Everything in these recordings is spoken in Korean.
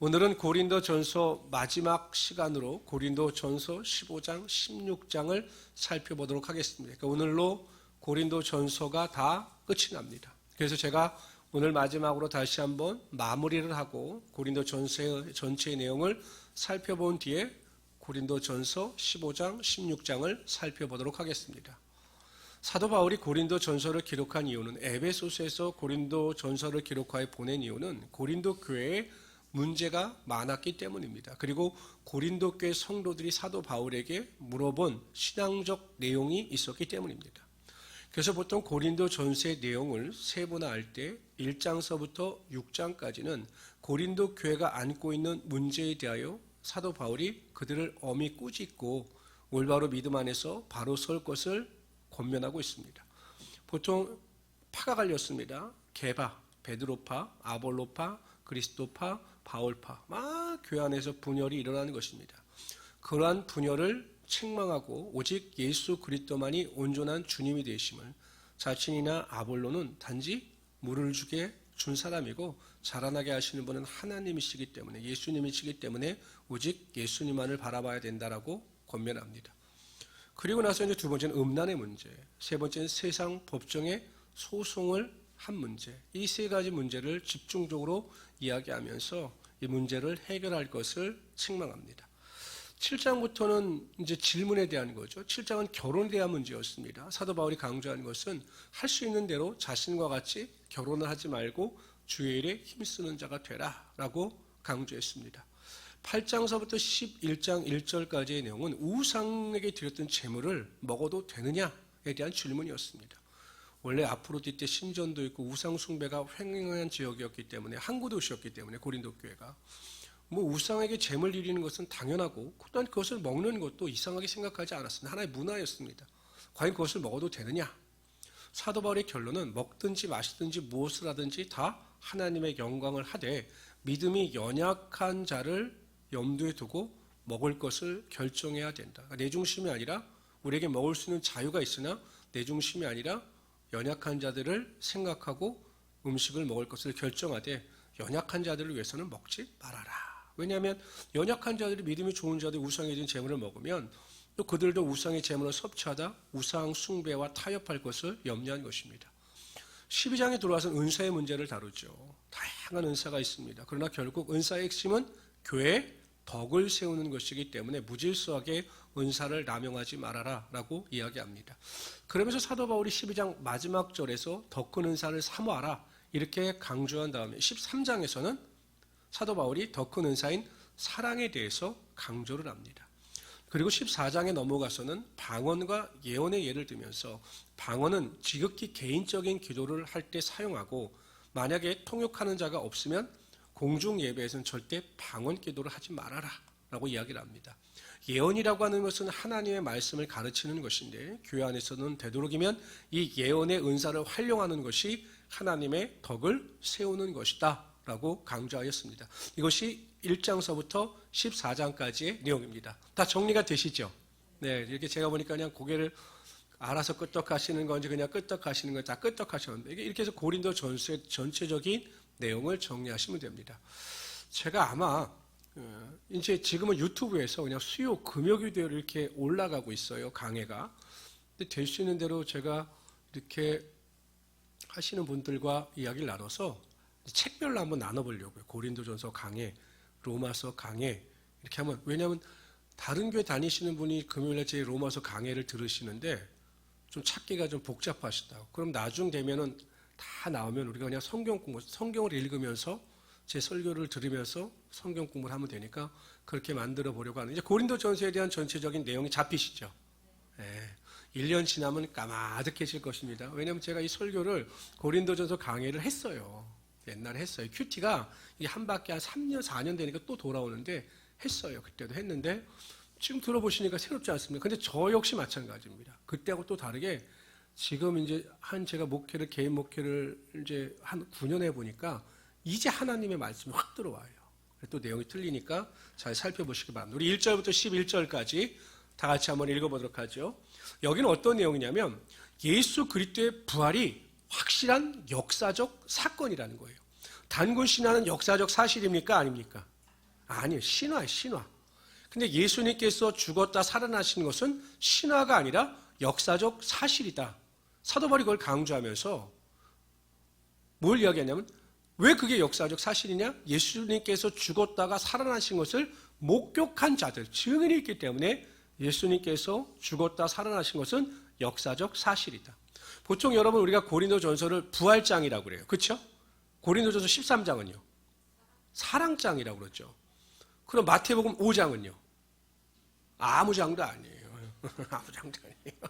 오늘은 고린도전서 마지막 시간으로 고린도전서 15장, 16장을 살펴보도록 하겠습니다. 그러니까 오늘로 고린도전서가 다 끝이 납니다. 그래서 제가 오늘 마지막으로 다시 한번 마무리를 하고 고린도전서의 전체의 내용을 살펴본 뒤에 고린도전서 15장, 16장을 살펴보도록 하겠습니다. 사도 바울이 고린도전서를 기록한 이유는 에베소서에서 고린도전서를 기록하여 보낸 이유는 고린도 교회에 문제가 많았기 때문입니다. 그리고 고린도 교회 성도들이 사도 바울에게 물어본 신앙적 내용이 있었기 때문입니다. 그래서 보통 고린도전서의 내용을 세분화할 때 1장서부터 6장까지는 고린도 교회가 안고 있는 문제에 대하여 사도 바울이 그들을 엄히 꾸짖고 올바로 믿음 안에서 바로 설 것을 권면하고 있습니다. 보통 파가 갈렸습니다. 게바, 베드로파, 아볼로파, 그리스도파, 바울파, 막 교회 안에서 분열이 일어나는 것입니다. 그러한 분열을 책망하고 오직 예수 그리스도만이 온전한 주님이 되심을, 자신이나 아볼로는 단지 물을 주게 준 사람이고 자라나게 하시는 분은 하나님이시기 때문에, 예수님이시기 때문에 오직 예수님만을 바라봐야 된다라고 권면합니다. 그리고 나서 이제 두 번째는 음란의 문제, 세 번째는 세상 법정의 소송을 한 문제, 이 세 가지 문제를 집중적으로 이야기하면서 이 문제를 해결할 것을 책망합니다. 7장부터는 이제 질문에 대한 거죠. 7장은 결혼에 대한 문제였습니다. 사도 바울이 강조한 것은 할 수 있는 대로 자신과 같이 결혼을 하지 말고 주의 일에 힘쓰는 자가 되라 라고 강조했습니다. 8장서부터 11장 1절까지의 내용은 우상에게 드렸던 제물을 먹어도 되느냐에 대한 질문이었습니다. 원래 아프로디테 신전도 있고 우상 숭배가 횡행한 지역이었기 때문에, 항구 도시였기 때문에 고린도 교회가 우상에게 제물 드리는 것은 당연하고 또한 그것을 먹는 것도 이상하게 생각하지 않았습니다. 하나의 문화였습니다. 과연 그것을 먹어도 되느냐? 사도 바울의 결론은 먹든지 마시든지 무엇을 하든지 다 하나님의 영광을 하되 믿음이 연약한 자를 염두에 두고 먹을 것을 결정해야 된다. 그러니까 내 중심이 아니라, 우리에게 먹을 수 있는 자유가 있으나 내 중심이 아니라 연약한 자들을 생각하고 음식을 먹을 것을 결정하되 연약한 자들을 위해서는 먹지 말아라. 왜냐하면 연약한 자들이, 믿음이 좋은 자들이 우상에 든 재물을 먹으면 또 그들도 우상의 재물을 섭취하다 우상 숭배와 타협할 것을 염려한 것입니다. 12장에 들어와서 은사의 문제를 다루죠. 다양한 은사가 있습니다. 그러나 결국 은사의 핵심은 교회에 덕을 세우는 것이기 때문에 무질서하게 은사를 남용하지 말아라 라고 이야기합니다. 그러면서 사도 바울이 12장 마지막 절에서 더 큰 은사를 사모하라 이렇게 강조한 다음에 13장에서는 사도 바울이 더 큰 은사인 사랑에 대해서 강조를 합니다. 그리고 14장에 넘어가서는 방언과 예언의 예를 들면서, 방언은 지극히 개인적인 기도를 할 때 사용하고 만약에 통역하는 자가 없으면 공중 예배에서는 절대 방언 기도를 하지 말아라 라고 이야기를 합니다. 예언이라고 하는 것은 하나님의 말씀을 가르치는 것인데 교회 안에서는 되도록이면 이 예언의 은사를 활용하는 것이 하나님의 덕을 세우는 것이다 라고 강조하였습니다. 이것이 1장서부터 14장까지의 내용입니다. 다 정리가 되시죠? 네, 이렇게 제가 보니까 그냥 고개를 알아서 끄떡하시는 건지 그냥 끄떡하시는 건지 다 끄떡하셨는데, 이렇게 해서 고린도 전서의 전체적인 내용을 정리하시면 됩니다. 제가 아마 이제 지금은 유튜브에서 그냥 수요 금요일대로 이렇게 올라가고 있어요, 강해가. 근데 될 수 있는 대로 제가 이렇게 하시는 분들과 이야기를 나눠서 책별로 한번 나눠보려고요. 고린도전서 강해, 로마서 강해 이렇게 하면, 왜냐하면 다른 교회 다니시는 분이 금요일에 제 로마서 강해를 들으시는데 좀 찾기가 좀 복잡하시다고. 그럼 나중 되면은 다 나오면 우리가 그냥 성경을 읽으면서 제 설교를 들으면서 성경 공부를 하면 되니까 그렇게 만들어 보려고 하는, 이제 고린도전서에 대한 전체적인 내용이 잡히시죠? 네. 1년 지나면 까마득해질 것입니다. 왜냐하면 제가 이 설교를 고린도전서 강해를 했어요. 옛날에 했어요. 큐티가 이게 한 바퀴 한 3년, 4년 되니까 또 돌아오는데 했어요. 그때도 했는데 지금 들어보시니까 새롭지 않습니까? 근데 저 역시 마찬가지입니다. 그때하고 또 다르게 지금 이제 제가 개인 목회를 이제 한 9년 해보니까 이제 하나님의 말씀이 확 들어와요. 또 내용이 틀리니까 잘 살펴보시기 바랍니다. 우리 1절부터 11절까지 다 같이 한번 읽어보도록 하죠. 여기는 어떤 내용이냐면 예수 그리스도의 부활이 확실한 역사적 사건이라는 거예요. 단군 신화는 역사적 사실입니까? 아닙니까? 아니에요. 신화예요. 신화. 근데 예수님께서 죽었다 살아나신 것은 신화가 아니라 역사적 사실이다. 사도 바울이 그걸 강조하면서 뭘 이야기하냐면 왜 그게 역사적 사실이냐? 예수님께서 죽었다가 살아나신 것을 목격한 자들, 증인이 있기 때문에 예수님께서 죽었다 살아나신 것은 역사적 사실이다. 보통 여러분 우리가 고린도전서를 부활장이라고 그래요. 그렇죠? 고린도전서 13장은요. 사랑장이라고 그러죠. 그럼 마태복음 5장은요. 아무 장도 아니에요. 아무 장도 아니에요.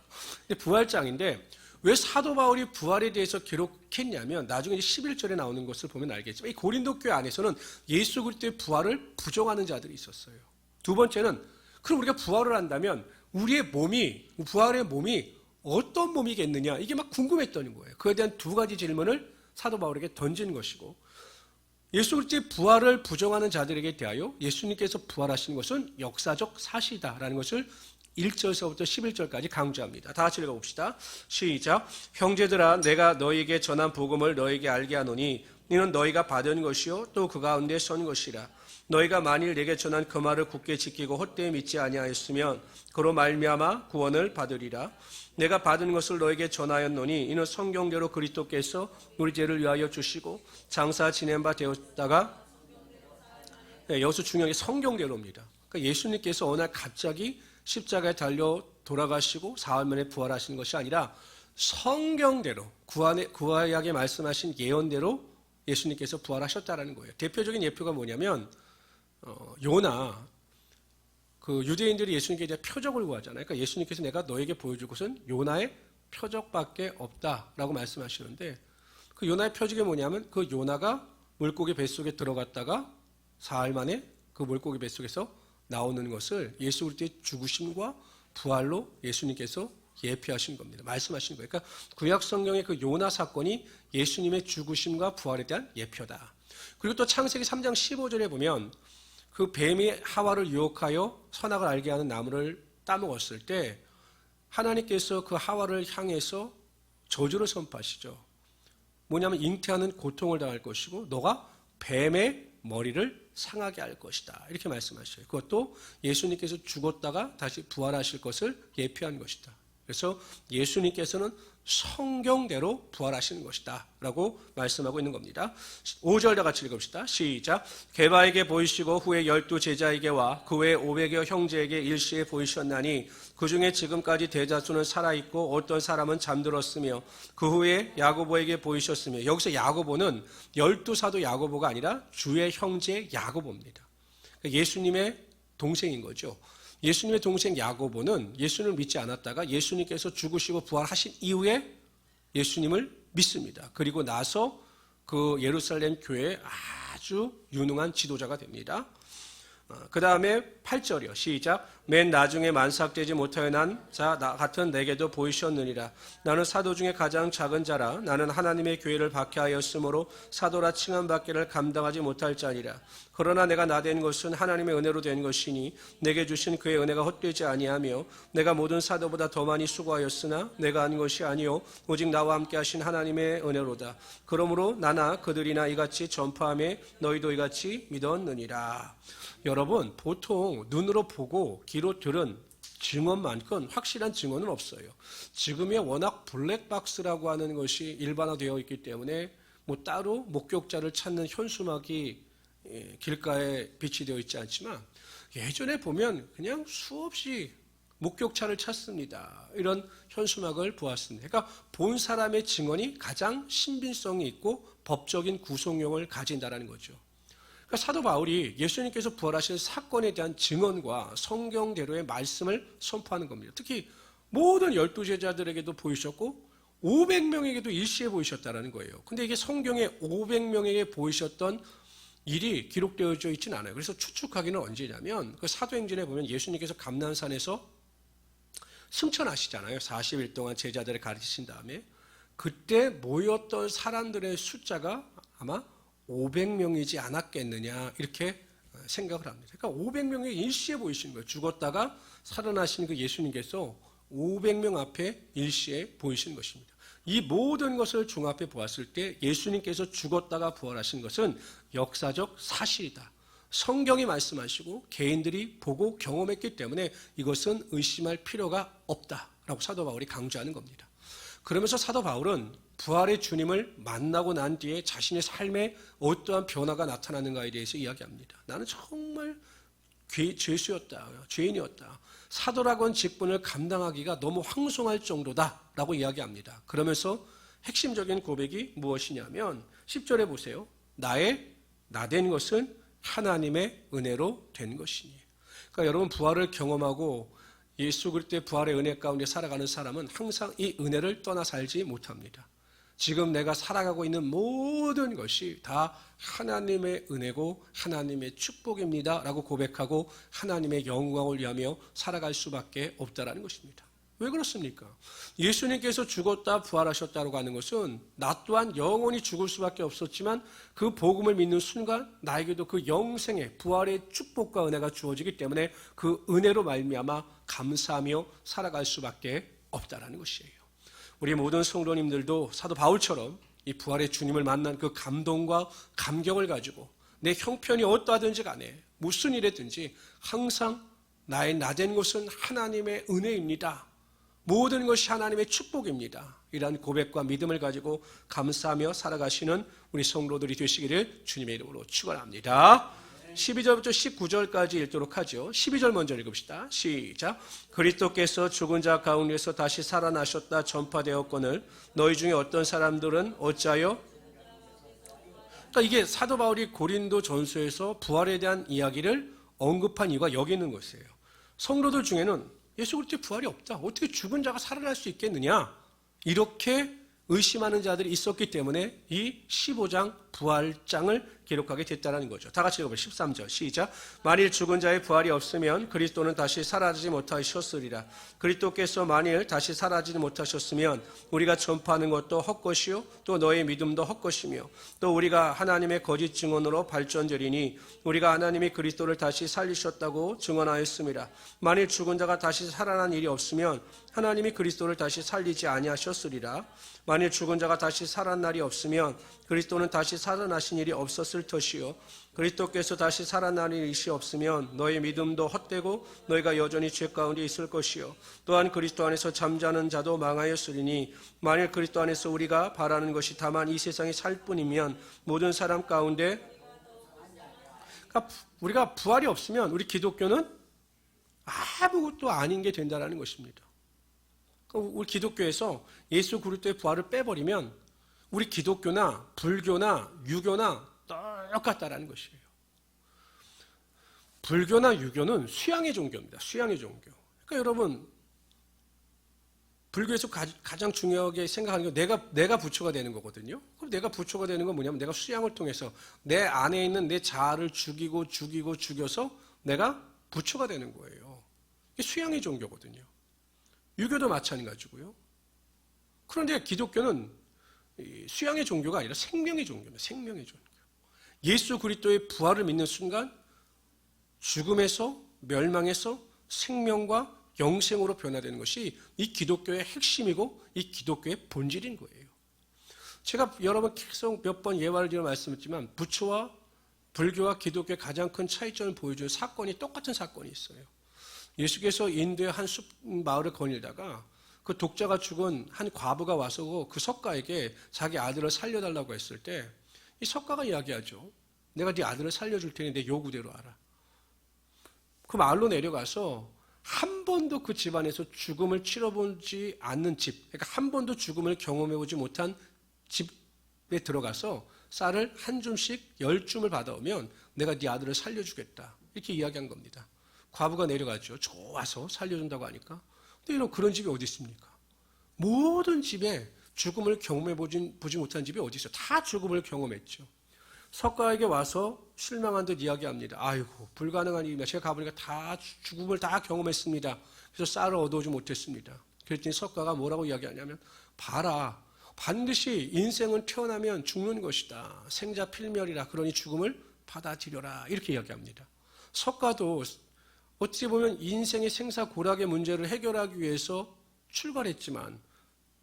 근데 부활장인데 왜 사도 바울이 부활에 대해서 기록했냐면 나중에 11절에 나오는 것을 보면 알겠지만 이 고린도 교회 안에서는 예수 그리스도의 부활을 부정하는 자들이 있었어요. 두 번째는 그럼 우리가 부활을 한다면 우리의 몸이 부활의 몸이 어떤 몸이겠느냐 이게 막 궁금했던 거예요. 그에 대한 두 가지 질문을 사도 바울에게 던진 것이고 예수 그리스도의 부활을 부정하는 자들에게 대하여 예수님께서 부활하신 것은 역사적 사실이다라는 것을 1절서부터 11절까지 강조합니다. 다 같이 읽어봅시다. 시작. 형제들아 내가 너희에게 전한 복음을 너희에게 알게 하노니 이는 너희가 받은 것이요 또 그 가운데 선 것이라. 너희가 만일 내게 전한 그 말을 굳게 지키고 헛되이 믿지 아니하였으면 그로 말미암아 구원을 받으리라. 내가 받은 것을 너에게 전하였노니 이는 성경대로 그리스도께서 우리 죄를 위하여 주시고 장사 지낸 바 되었다가 여기서 중요한 게 성경대로입니다. 그러니까 예수님께서 어느 날 갑자기 십자가에 달려 돌아가시고 사흘 만에 부활하신 것이 아니라 성경대로 구약에 말씀하신 예언대로 예수님께서 부활하셨다라는 거예요. 대표적인 예표가 뭐냐면 요나 그 유대인들이 예수님께 대해 표적을 구하잖아요. 그러니까 예수님께서 내가 너에게 보여줄 것은 요나의 표적밖에 없다라고 말씀하시는데 그 요나의 표적이 뭐냐면 그 요나가 물고기 뱃속에 들어갔다가 사흘 만에 그 물고기 뱃속에서 나오는 것을 예수 그리스도의 죽으심과 부활로 예수님께서 예표하신 겁니다. 말씀하신 거예요. 그러니까 구약 성경의 그 요나 사건이 예수님의 죽으심과 부활에 대한 예표다. 그리고 또 창세기 3장 15절에 보면 그 뱀이 하와를 유혹하여 선악을 알게 하는 나무를 따먹었을 때 하나님께서 그 하와를 향해서 저주를 선포하시죠. 뭐냐면 잉태하는 고통을 당할 것이고 너가 뱀의 머리를 상하게 할 것이다. 이렇게 말씀하셔요. 그것도 예수님께서 죽었다가 다시 부활하실 것을 예표한 것이다. 그래서 예수님께서는 성경대로 부활하시는 것이다 라고 말씀하고 있는 겁니다. 5절 다 같이 읽읍시다. 시작. 게바에게 보이시고 후에 12 제자에게와 그 외 500여 형제에게 일시에 보이셨나니 그 중에 지금까지 대다수는 살아있고 어떤 사람은 잠들었으며 그 후에 야고보에게 보이셨으며 여기서 야고보는 12사도 야고보가 아니라 주의 형제 야고보입니다. 예수님의 동생인 거죠. 예수님의 동생 야고보는 예수님을 믿지 않았다가 예수님께서 죽으시고 부활하신 이후에 예수님을 믿습니다. 그리고 나서 그 예루살렘 교회의 아주 유능한 지도자가 됩니다. 그 다음에 8절이요. 시작. 맨 나중에 만삭되지 못하여 난 자 같은 내게도 보이셨느니라. 나는 사도 중에 가장 작은 자라. 나는 하나님의 교회를 박해하였으므로 사도라 칭함받기를 감당하지 못할 자니라. 그러나 내가 나된 것은 하나님의 은혜로 된 것이니 내게 주신 그의 은혜가 헛되지 아니하며 내가 모든 사도보다 더 많이 수고하였으나 내가 한 것이 아니요 오직 나와 함께 하신 하나님의 은혜로다. 그러므로 나나 그들이나 이같이 전파하며 너희도 이같이 믿었느니라. 여러분 보통 눈으로 보고 귀로 들은 증언만큼 확실한 증언은 없어요. 지금의 워낙 블랙박스라고 하는 것이 일반화되어 있기 때문에 뭐 따로 목격자를 찾는 현수막이 길가에 비치되어 있지 않지만 예전에 보면 그냥 수없이 목격자를 찾습니다. 이런 현수막을 보았습니다. 그러니까 본 사람의 증언이 가장 신빙성이 있고 법적인 구속력을 가진다는 거죠. 그러니까 사도 바울이 예수님께서 부활하신 사건에 대한 증언과 성경대로의 말씀을 선포하는 겁니다. 특히 모든 12제자들에게도 보이셨고 500명에게도 일시에 보이셨다는 거예요. 근데 이게 성경에 500명에게 보이셨던 일이 기록되어져 있지는 않아요. 그래서 추측하기는 언제냐면 그 사도행전에 보면 예수님께서 감난산에서 승천하시잖아요. 40일 동안 제자들을 가르치신 다음에 그때 모였던 사람들의 숫자가 아마 500명이지 않았겠느냐 이렇게 생각을 합니다. 그러니까 500명이 일시에 보이신 거예요. 죽었다가 살아나신 그 예수님께서 500명 앞에 일시에 보이신 것입니다. 이 모든 것을 종합해 보았을 때 예수님께서 죽었다가 부활하신 것은 역사적 사실이다. 성경이 말씀하시고 개인들이 보고 경험했기 때문에 이것은 의심할 필요가 없다라고 사도 바울이 강조하는 겁니다. 그러면서 사도 바울은 부활의 주님을 만나고 난 뒤에 자신의 삶에 어떠한 변화가 나타나는가에 대해서 이야기합니다. 나는 정말 죄수였다, 죄인이었다. 사도라고 한 직분을 감당하기가 너무 황송할 정도다라고 이야기합니다. 그러면서 핵심적인 고백이 무엇이냐면 10절에 보세요. 나된 것은 하나님의 은혜로 된 것이니. 그러니까 여러분 부활을 경험하고 예수 그리스도의 부활의 은혜 가운데 살아가는 사람은 항상 이 은혜를 떠나 살지 못합니다. 지금 내가 살아가고 있는 모든 것이 다 하나님의 은혜고 하나님의 축복입니다 라고 고백하고 하나님의 영광을 위하며 살아갈 수밖에 없다라는 것입니다. 왜 그렇습니까? 예수님께서 죽었다 부활하셨다고 하는 것은 나 또한 영원히 죽을 수밖에 없었지만 그 복음을 믿는 순간 나에게도 그 영생의 부활의 축복과 은혜가 주어지기 때문에 그 은혜로 말미암아 감사하며 살아갈 수밖에 없다라는 것이에요. 우리 모든 성도님들도 사도 바울처럼 이 부활의 주님을 만난 그 감동과 감격을 가지고 내 형편이 어떠하든지 간에 무슨 일이든지 항상 나의 나된 것은 하나님의 은혜입니다. 모든 것이 하나님의 축복입니다. 이러한 고백과 믿음을 가지고 감사하며 살아가시는 우리 성도들이 되시기를 주님의 이름으로 축원합니다. 12절부터 19절까지 읽도록 하죠. 12절 먼저 읽읍시다. 시작. 그리스도께서 죽은 자 가운데서 다시 살아나셨다 전파되었거늘 너희 중에 어떤 사람들은 어찌하여, 그러니까 이게 사도 바울이 고린도 전서에서 부활에 대한 이야기를 언급한 이유가 여기 있는 것이에요. 성도들 중에는 예수 그리스도의 부활이 없다, 어떻게 죽은 자가 살아날 수 있겠느냐, 이렇게 의심하는 자들이 있었기 때문에 이 15장 부활장을 기록하게 됐다는 거죠. 다 같이 읽어보세요. 13절 시작. 만일 죽은 자의 부활이 없으면 그리스도는 다시 사라지지 못하셨으리라. 그리스도께서 만일 다시 사라지지 못하셨으면 우리가 전파하는 것도 헛것이요 또 너의 믿음도 헛것이며 또 우리가 하나님의 거짓 증언으로 발전되리니 우리가 하나님이 그리스도를 다시 살리셨다고 증언하였습니다. 만일 죽은 자가 다시 살아난 일이 없으면 하나님이 그리스도를 다시 살리지 아니하셨으리라. 만일 죽은 자가 다시 살아난 날이 없으면 그리스도는 다시 살아나신 일이 없었을 것이요 그리스도께서 다시 살아난 일이 없으면 너의 믿음도 헛되고 너희가 여전히 죄 가운데 있을 것이요 또한 그리스도 안에서 잠자는 자도 망하였으리니 만일 그리스도 안에서 우리가 바라는 것이 다만 이 세상에 살 뿐이면 모든 사람 가운데, 그러니까 우리가 부활이 없으면 우리 기독교는 아무것도 아닌 게 된다는 것입니다. 우리 기독교에서 예수 그리스도의 부활을 빼버리면 우리 기독교나 불교나 유교나 똑같다라는 것이에요. 불교나 유교는 수양의 종교입니다. 수양의 종교. 그러니까 여러분 불교에서 가장 중요하게 생각하는 게 내가 부처가 되는 거거든요. 그럼 내가 부처가 되는 건 뭐냐면 내가 수양을 통해서 내 안에 있는 내 자아를 죽여서 내가 부처가 되는 거예요. 이게 수양의 종교거든요. 유교도 마찬가지고요. 그런데 기독교는 수양의 종교가 아니라 생명의 종교입니다. 생명의 종교. 예수 그리스도의 부활을 믿는 순간 죽음에서 멸망에서 생명과 영생으로 변화되는 것이 이 기독교의 핵심이고 이 기독교의 본질인 거예요. 제가 여러분 계속 몇 번 예화를 들어 말씀했지만 부처와 불교와 기독교의 가장 큰 차이점을 보여주는 사건이 똑같은 사건이 있어요. 예수께서 인도의 한 숲 마을을 거닐다가 그 독자가 죽은 한 과부가 와서 그 석가에게 자기 아들을 살려달라고 했을 때 이 석가가 이야기하죠. 내가 네 아들을 살려줄 테니 내 요구대로 하라. 그 마을로 내려가서 한 번도 그 집안에서 죽음을 치러보지 않는 집, 그러니까 한 번도 죽음을 경험해보지 못한 집에 들어가서 쌀을 한 줌씩 10줌을 받아오면 내가 네 아들을 살려주겠다. 이렇게 이야기한 겁니다. 과부가 내려가죠. 좋아서 살려준다고 하니까. 근데 여러분 그런 집이 어디 있습니까? 모든 집에 죽음을 경험해보지 못한 집이 어디 있어요? 다 죽음을 경험했죠. 석가에게 와서 실망한 듯 이야기합니다. 아이고 불가능한 일입니다. 제가 가보니까 다 죽음을 다 경험했습니다. 그래서 쌀을 얻어오지 못했습니다. 그랬더니 석가가 뭐라고 이야기하냐면 봐라. 반드시 인생은 태어나면 죽는 것이다. 생자 필멸이라. 그러니 죽음을 받아들여라. 이렇게 이야기합니다. 석가도 어찌 보면 인생의 생사고락의 문제를 해결하기 위해서 출발했지만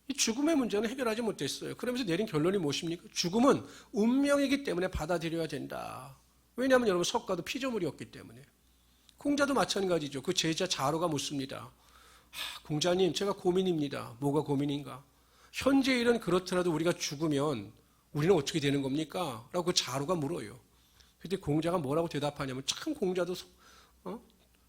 이 죽음의 문제는 해결하지 못했어요. 그러면서 내린 결론이 무엇입니까? 죽음은 운명이기 때문에 받아들여야 된다. 왜냐하면 여러분 석가도 피조물이었기 때문에. 공자도 마찬가지죠. 그 제자 자로가 묻습니다. 공자님, 제가 고민입니다. 뭐가 고민인가? 현재 일은 그렇더라도 우리가 죽으면 우리는 어떻게 되는 겁니까? 라고 그 자로가 물어요. 그때 공자가 뭐라고 대답하냐면, 참 공자도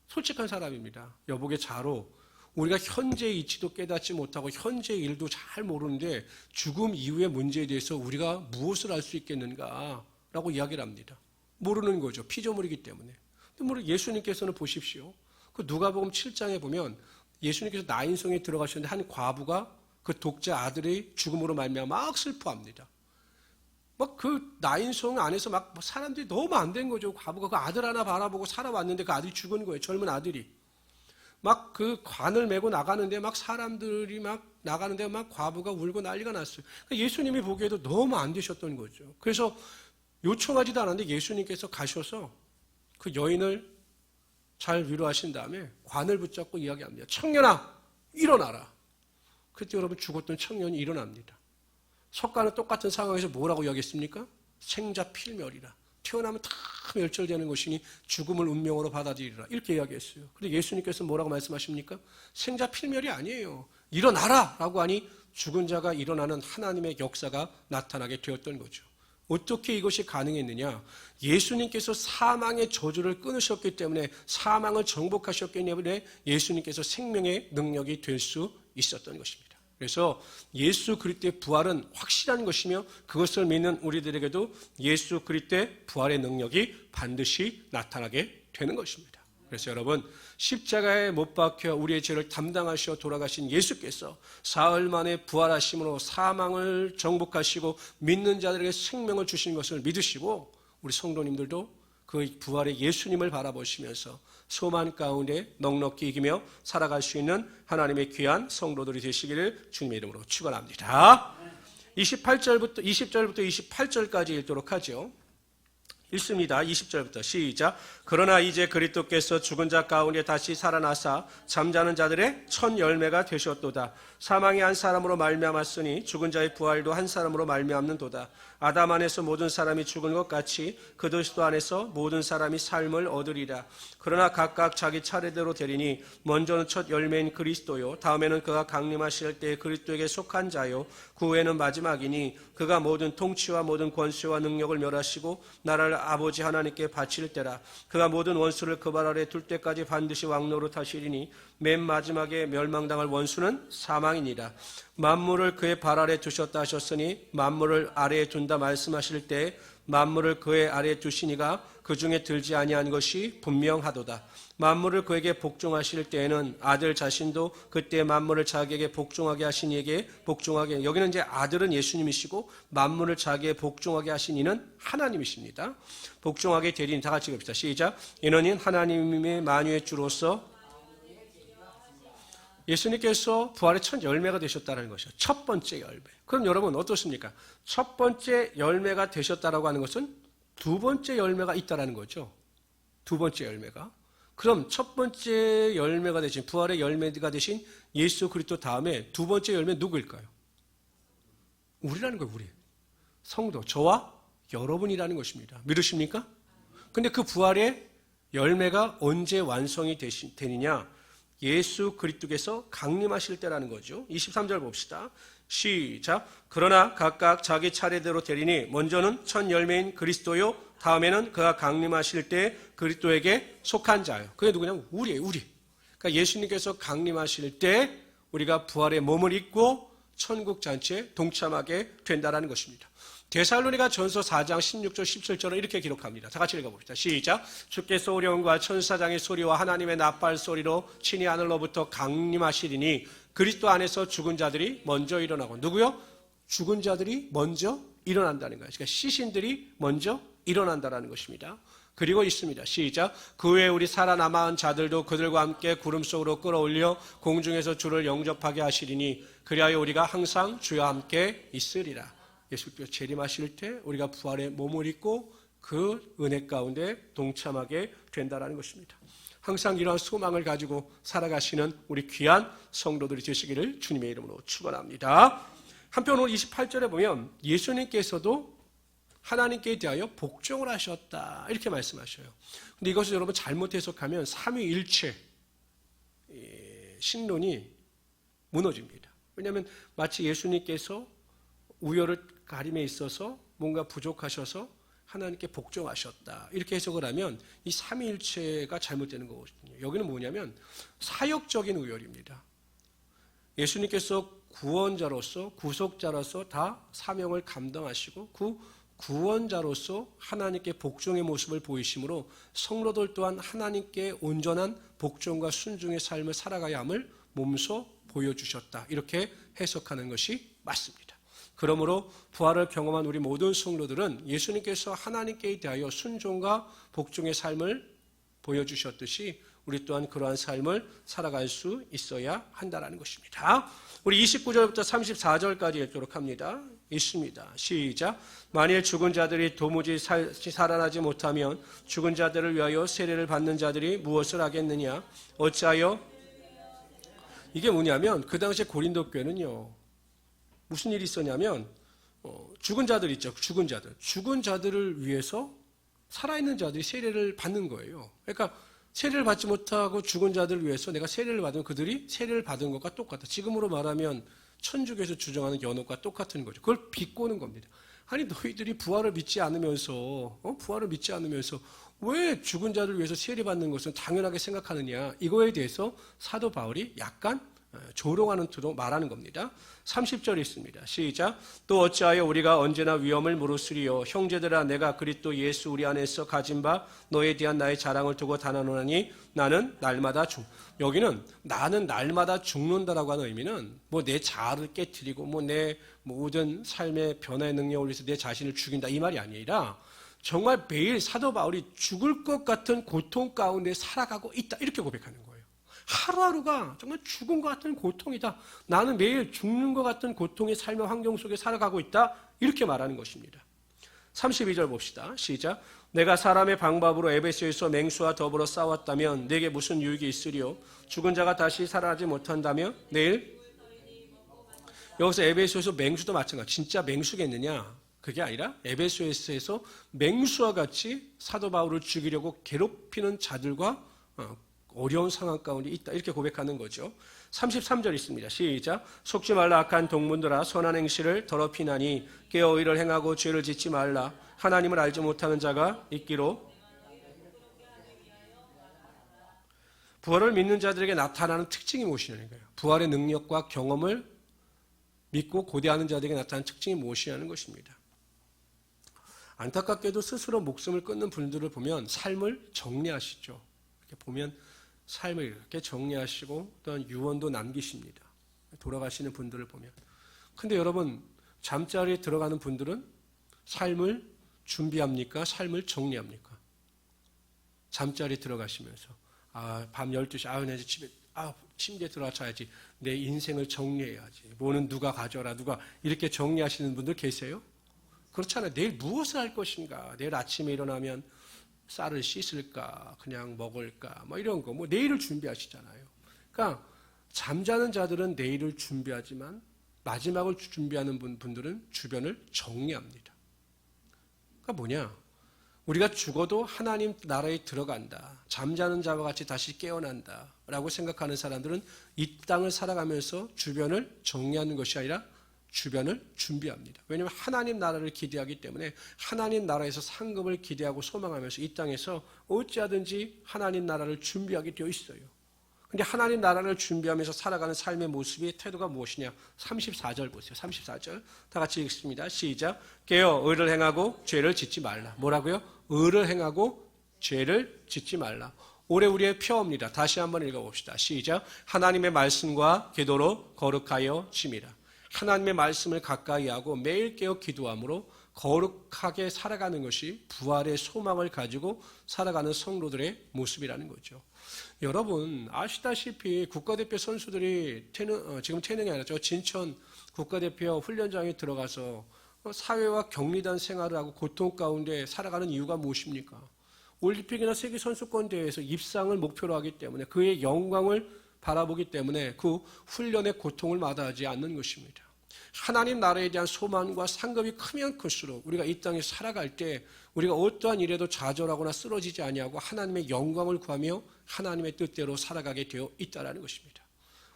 솔직한 사람입니다. 여보게 자로, 우리가 현재의 이치도 깨닫지 못하고 현재의 일도 잘 모르는데 죽음 이후의 문제에 대해서 우리가 무엇을 알 수 있겠는가? 라고 이야기를 합니다. 모르는 거죠. 피조물이기 때문에. 근데 예수님께서는 보십시오. 그 누가복음 7장에 보면 예수님께서 나인성에 들어가셨는데 한 과부가 그 독자 아들의 죽음으로 말미암아 막 슬퍼합니다. 막 그 나인성 안에서 막 사람들이 너무 안 된 거죠. 과부가 그 아들 하나 바라보고 살아왔는데 그 아들이 죽은 거예요. 젊은 아들이. 막 그 관을 메고 나가는데 막 사람들이 막 나가는데 막 과부가 울고 난리가 났어요. 그러니까 예수님이 보기에도 너무 안 되셨던 거죠. 그래서 요청하지도 않았는데 예수님께서 가셔서 그 여인을 잘 위로하신 다음에 관을 붙잡고 이야기합니다. 청년아, 일어나라. 그때 여러분 죽었던 청년이 일어납니다. 석가는 똑같은 상황에서 뭐라고 이야기했습니까? 생자필멸이라. 태어나면 다 멸절되는 것이니 죽음을 운명으로 받아들이라. 이렇게 이야기했어요. 그런데 예수님께서 뭐라고 말씀하십니까? 생자필멸이 아니에요. 일어나라! 라고 하니 죽은 자가 일어나는 하나님의 역사가 나타나게 되었던 거죠. 어떻게 이것이 가능했느냐? 예수님께서 사망의 저주를 끊으셨기 때문에, 사망을 정복하셨기 때문에 예수님께서 생명의 능력이 될 수 있었던 것입니다. 그래서 예수 그리스도의 부활은 확실한 것이며, 그것을 믿는 우리들에게도 예수 그리스도의 부활의 능력이 반드시 나타나게 되는 것입니다. 그래서 여러분, 십자가에 못 박혀 우리의 죄를 담당하시어 돌아가신 예수께서 사흘 만에 부활하심으로 사망을 정복하시고 믿는 자들에게 생명을 주신 것을 믿으시고, 우리 성도님들도 그 부활의 예수님을 바라보시면서 소망 가운데 넉넉히 이기며 살아갈 수 있는 하나님의 귀한 성도들이 되시기를 주님의 이름으로 축원합니다. 20절부터 28절까지 읽도록 하죠. 읽습니다. 20절부터 시작. 그러나 이제 그리스도께서 죽은 자 가운데 다시 살아나사 잠자는 자들의 첫 열매가 되셨도다. 사망이 한 사람으로 말미암았으니 죽은 자의 부활도 한 사람으로 말미암는도다. 아담 안에서 모든 사람이 죽은 것 같이 그리스도 안에서 모든 사람이 삶을 얻으리라. 그러나 각각 자기 차례대로 되리니 먼저는 첫 열매인 그리스도요, 다음에는 그가 강림하실 때 그리스도에게 속한 자요, 그 후에는 마지막이니 그가 모든 통치와 모든 권세와 능력을 멸하시고 나라를 아버지 하나님께 바칠 때라. 그가 모든 원수를 그 발 아래 둘 때까지 반드시 왕노릇 하시리니 맨 마지막에 멸망당할 원수는 사망이니라. 만물을 그의 발 아래 두셨다 하셨으니 만물을 아래에 둔다 말씀하실 때 만물을 그의 아래에 두시니가 그 중에 들지 아니한 것이 분명하도다. 만물을 그에게 복종하실 때에는 아들 자신도 그때 만물을 자기에게 복종하게 하신 이에게 복종하게, 여기는 이제 아들은 예수님이시고 만물을 자기에게 복종하게 하신 이는 하나님이십니다. 복종하게 되리니, 다 같이 읽읍시다. 시작. 이는 하나님의 만유의 주로서 예수님께서 부활의 첫 열매가 되셨다는 것이죠. 첫 번째 열매. 그럼 여러분 어떻습니까? 첫 번째 열매가 되셨다라고 하는 것은 두 번째 열매가 있다라는 거죠. 두 번째 열매가. 그럼 첫 번째 열매가 되신, 부활의 열매가 되신 예수 그리스도 다음에 두 번째 열매 누구일까요? 우리라는 거예요. 우리. 성도, 저와 여러분이라는 것입니다. 믿으십니까? 근데 그 부활의 열매가 언제 완성이 되느냐? 예수 그리스도께서 강림하실 때라는 거죠. 23절 봅시다. 시작. 그러나 각각 자기 차례대로 되리니 먼저는 첫 열매인 그리스도요, 다음에는 그가 강림하실 때 그리스도에게 속한 자요. 그게 누구냐면 우리예요. 우리. 그러니까 예수님께서 강림하실 때 우리가 부활의 몸을 입고 천국 잔치에 동참하게 된다는 것입니다. 데살로니가 전서 4장 16절 17절을 이렇게 기록합니다. 다 같이 읽어봅시다. 시작. 주께서 오령과 천사장의 소리와 하나님의 나팔 소리로 친히 하늘로부터 강림하시리니 그리스도 안에서 죽은 자들이 먼저 일어나고. 누구요? 죽은 자들이 먼저 일어난다는 거예요. 그러니까 시신들이 먼저 일어난다는 것입니다. 그리고 있습니다. 시작. 그 후에 우리 살아남은 자들도 그들과 함께 구름 속으로 끌어올려 공중에서 주를 영접하게 하시리니 그리하여 우리가 항상 주와 함께 있으리라. 예수께서 재림하실 때 우리가 부활의 몸을 입고 그 은혜 가운데 동참하게 된다는 것입니다. 항상 이러한 소망을 가지고 살아가시는 우리 귀한 성도들이 되시기를 주님의 이름으로 축원합니다. 한편 오늘 28절에 보면 예수님께서도 하나님께 대하여 복종을 하셨다. 이렇게 말씀하셔요. 근데 이것을 여러분 잘못 해석하면 삼위일체 신론이 무너집니다. 왜냐하면 마치 예수님께서 우열을 가림에 있어서 뭔가 부족하셔서 하나님께 복종하셨다. 이렇게 해석을 하면 이 삼위일체가 잘못되는 거거든요. 여기는 뭐냐면 사역적인 우열입니다. 예수님께서 구원자로서 구속자로서 다 사명을 감당하시고 그 구원자로서 하나님께 복종의 모습을 보이심으로 성도들 또한 하나님께 온전한 복종과 순종의 삶을 살아가야 함을 몸소 보여주셨다. 이렇게 해석하는 것이 맞습니다. 그러므로 부활을 경험한 우리 모든 성도들은 예수님께서 하나님께 대하여 순종과 복종의 삶을 보여주셨듯이 우리 또한 그러한 삶을 살아갈 수 있어야 한다는 것입니다. 우리 29절부터 34절까지 읽도록 합니다. 있습니다. 시작. 만일 죽은 자들이 도무지 살아나지 못하면 죽은 자들을 위하여 세례를 받는 자들이 무엇을 하겠느냐? 어찌하여? 이게 뭐냐면 그 당시에 고린도 교회는요. 무슨 일이 있었냐면 죽은 자들 있죠. 죽은 자들을 위해서 살아있는 자들이 세례를 받는 거예요. 그러니까 세례를 받지 못하고 죽은 자들을 위해서 내가 세례를 받으면 그들이 세례를 받은 것과 똑같아. 지금으로 말하면 천주교에서 주장하는 연옥과 똑같은 거죠. 그걸 비꼬는 겁니다. 아니 너희들이 부활을 믿지 않으면서 왜 죽은 자들을 위해서 세례 받는 것은 당연하게 생각하느냐. 이거에 대해서 사도 바울이 약간 조롱하는 투로 말하는 겁니다. 30절 있습니다. 시작. 또 어찌하여 우리가 언제나 위험을 무릅쓰리요. 형제들아 내가 그리스도 예수 우리 안에서 가진 바 너에 대한 나의 자랑을 두고 단언하노니 나는 날마다 여기는 나는 날마다 죽는다라고 하는 의미는 뭐 내 자아를 깨트리고 뭐 내 모든 삶의 변화의 능력을 위해서 내 자신을 죽인다 이 말이 아니라 정말 매일 사도 바울이 죽을 것 같은 고통 가운데 살아가고 있다 이렇게 고백하는 거예요. 하루하루가 정말 죽은 것 같은 고통이다. 나는 매일 죽는 것 같은 고통의 삶의 환경 속에 살아가고 있다. 이렇게 말하는 것입니다. 32절 봅시다. 시작. 내가 사람의 방법으로 에베소에서 맹수와 더불어 싸웠다면 내게 무슨 유익이 있으리요? 죽은 자가 다시 살아나지 못한다면 내일 여기서 에베소에서 맹수도 마찬가지. 진짜 맹수겠느냐? 그게 아니라 에베소에서 맹수와 같이 사도 바울을 죽이려고 괴롭히는 자들과 어려운 상황 가운데 있다. 이렇게 고백하는 거죠. 33절 있습니다. 시작. 속지 말라 악한 동문들아 선한 행실을 더럽히나니 깨어 의를 행하고 죄를 짓지 말라. 하나님을 알지 못하는 자가 있기로. 부활을 믿는 자들에게 나타나는 특징이 무엇이냐는 거예요. 부활의 능력과 경험을 믿고 고대하는 자들에게 나타나는 특징이 무엇이냐는 것입니다. 안타깝게도 스스로 목숨을 끊는 분들을 보면 삶을 정리하시죠. 이렇게 보면 삶을 이렇게 정리하시고 또한 유언도 남기십니다. 돌아가시는 분들을 보면. 근데 여러분 잠자리에 들어가는 분들은 삶을 준비합니까? 삶을 정리합니까? 잠자리에 들어가시면서 밤 12시 내 집에 침대에 들어가 자야지. 내 인생을 정리해야지. 뭐는 누가 가져라 누가 이렇게 정리하시는 분들 계세요? 그렇잖아요. 내일 무엇을 할 것인가? 내일 아침에 일어나면 쌀을 씻을까? 그냥 먹을까? 뭐 이런 거. 뭐 내일을 준비하시잖아요. 그러니까 잠자는 자들은 내일을 준비하지만 마지막을 준비하는 분들은 주변을 정리합니다. 그러니까 뭐냐? 우리가 죽어도 하나님 나라에 들어간다. 잠자는 자와 같이 다시 깨어난다. 라고 생각하는 사람들은 이 땅을 살아가면서 주변을 정리하는 것이 아니라 주변을 준비합니다. 왜냐하면 하나님 나라를 기대하기 때문에 하나님 나라에서 상급을 기대하고 소망하면서 이 땅에서 어찌하든지 하나님 나라를 준비하게 되어 있어요. 근데 하나님 나라를 준비하면서 살아가는 삶의 모습의 태도가 무엇이냐? 34절 보세요. 34절 다 같이 읽습니다. 시작. 깨어 의를 행하고 죄를 짓지 말라. 뭐라고요? 의를 행하고 죄를 짓지 말라. 올해 우리의 표어입니다. 다시 한번 읽어봅시다. 시작. 하나님의 말씀과 기도로 거룩하여 짐이라. 하나님의 말씀을 가까이 하고 매일 깨어 기도함으로 거룩하게 살아가는 것이 부활의 소망을 가지고 살아가는 성도들의 모습이라는 거죠. 여러분 아시다시피 국가대표 선수들이 지금 태능이 아니라 진천 국가대표 훈련장에 들어가서 사회와 격리단 생활을 하고 고통 가운데 살아가는 이유가 무엇입니까? 올림픽이나 세계선수권대회에서 입상을 목표로 하기 때문에 그의 영광을 바라보기 때문에 그 훈련의 고통을 마다하지 않는 것입니다. 하나님 나라에 대한 소망과 상급이 크면 클수록 우리가 이 땅에 살아갈 때 우리가 어떠한 일에도 좌절하거나 쓰러지지 아니하고 하나님의 영광을 구하며 하나님의 뜻대로 살아가게 되어 있다는 것입니다.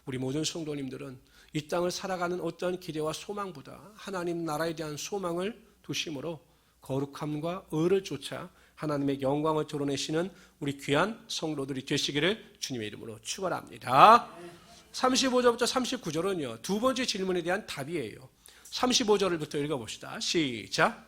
우리 모든 성도님들은 이 땅을 살아가는 어떠한 기대와 소망보다 하나님 나라에 대한 소망을 두심으로 거룩함과 의를 쫓아 하나님의 영광을 드러내시는 우리 귀한 성도들이 되시기를 주님의 이름으로 축원합니다. 35절부터 39절은요. 두 번째 질문에 대한 답이에요. 35절부터 읽어봅시다. 시작.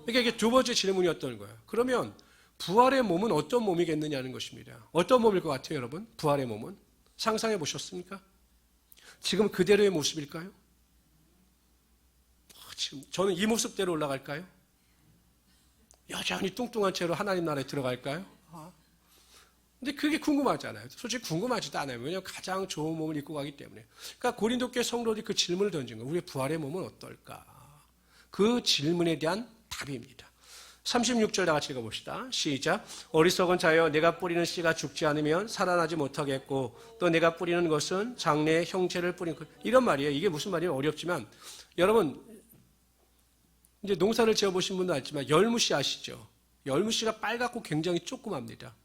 이게 두 번째 질문이었던 거예요. 그러면 부활의 몸은 어떤 몸이겠느냐는 것입니다. 어떤 몸일 것 같아요, 여러분? 부활의 몸은? 상상해 보셨습니까? 지금 그대로의 모습일까요? 지금 저는 이 모습대로 올라갈까요? 여전히 뚱뚱한 채로 하나님 나라에 들어갈까요? 근데 그게 궁금하잖아요. 솔직히 궁금하지도 않아요. 왜냐하면 가장 좋은 몸을 입고 가기 때문에. 그러니까 고린도 교회 성도들이 그 질문을 던진 거예요. 우리의 부활의 몸은 어떨까? 그 질문에 대한 답입니다. 36절 다 같이 읽어봅시다. 시작. 어리석은 자여 내가 뿌리는 씨가 죽지 않으면 살아나지 못하겠고 또 내가 뿌리는 것은 장래의 형체를 뿌리는 것. 이런 말이에요. 이게 무슨 말이에요? 어렵지만 여러분 이제 농사를 지어보신 분도 알지만 열무씨 아시죠? 열무씨가 빨갛고 굉장히 조그맣니다.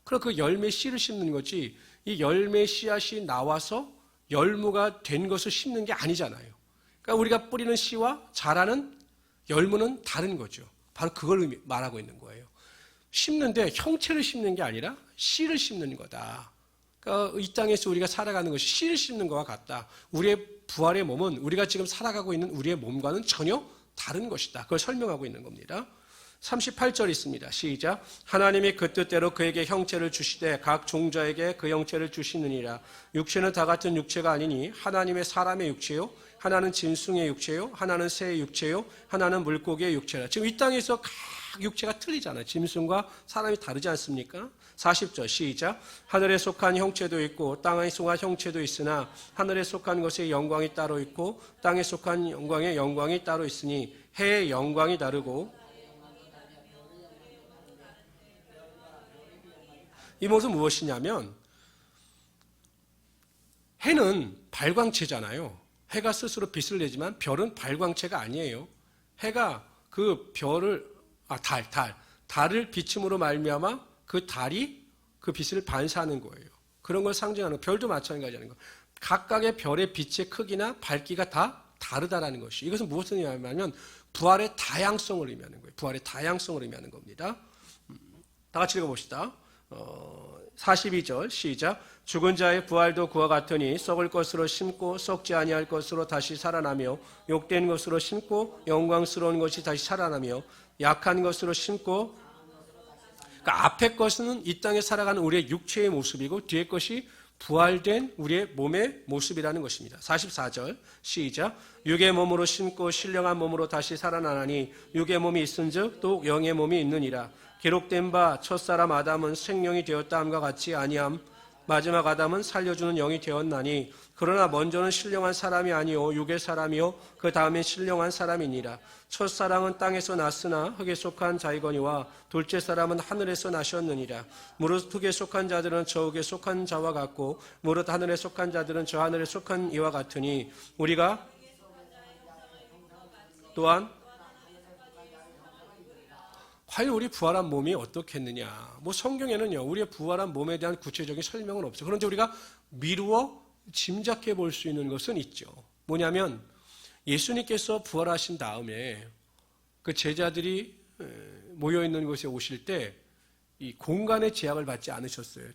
그럼 그 열매 씨를 심는 거지 이 열매 씨앗이 나와서 열무가 된 것을 심는 게 아니잖아요. 그러니까 우리가 뿌리는 씨와 자라는 열무는 다른 거죠. 바로 그걸 말하고 있는 거예요. 심는데 형체를 심는 게 아니라 씨를 심는 거다. 그러니까 이 땅에서 우리가 살아가는 것이 씨를 심는 것과 같다. 우리의 부활의 몸은 우리가 지금 살아가고 있는 우리의 몸과는 전혀 다른 것이다. 그걸 설명하고 있는 겁니다. 38절 있습니다. 시작. 하나님이 그 뜻대로 그에게 형체를 주시되 각 종자에게 그 형체를 주시느니라. 육체는 다 같은 육체가 아니니 하나님의 사람의 육체요 하나는 짐승의 육체요 하나는 새의 육체요 하나는 물고기의 육체라. 지금 이 땅에서 각 육체가 틀리잖아요. 짐승과 사람이 다르지 않습니까? 40절 시작. 하늘에 속한 형체도 있고 땅에 속한 형체도 있으나 하늘에 속한 것의 영광이 따로 있고 땅에 속한 영광의 영광이 따로 있으니 해의 영광이 다르고 이것은 무엇이냐면 해는 발광체잖아요. 해가 스스로 빛을 내지만 별은 발광체가 아니에요. 해가 그 별을 달을 비춤으로 말미암아 그 달이 그 빛을 반사하는 거예요. 그런 걸 상징하는 별도 마찬가지라는 거. 각각의 별의 빛의 크기나 밝기가 다 다르다라는 것이. 이것은 무엇을 의미하냐면 부활의 다양성을 의미하는 거예요. 부활의 다양성을 의미하는 겁니다. 다 같이 읽어봅시다. 42절 시작. 죽은 자의 부활도 그와 같으니 썩을 것으로 심고 썩지 아니할 것으로 다시 살아나며 욕된 것으로 심고 영광스러운 것이 다시 살아나며 약한 것으로 심고 그러니까 앞에 것은 이 땅에 살아가는 우리의 육체의 모습이고 뒤에 것이 부활된 우리의 몸의 모습이라는 것입니다. 44절 시작. 육의 몸으로 심고 신령한 몸으로 다시 살아나니 육의 몸이 있은즉 또 영의 몸이 있느니라. 기록된 바 첫사람 아담은 생명이 되었다 함과 같이 아니함. 마지막 아담은 살려주는 영이 되었나니 그러나 먼저는 신령한 사람이 아니요 육의 사람이요 그 다음에 신령한 사람이니라. 첫사람은 땅에서 났으나 흙에 속한 자이거니와 둘째 사람은 하늘에서 나셨느니라. 무릇 흙에 속한 자들은 저 흙에 속한 자와 같고 무릇 하늘에 속한 자들은 저 하늘에 속한 이와 같으니 우리가 또한 과연 우리 부활한 몸이 어떻겠느냐. 성경에는요 우리의 부활한 몸에 대한 구체적인 설명은 없어요. 그런데 우리가 미루어 짐작해 볼 수 있는 것은 있죠. 뭐냐면 예수님께서 부활하신 다음에 그 제자들이 모여있는 곳에 오실 때 이 공간의 제약을 받지 않으셨어요.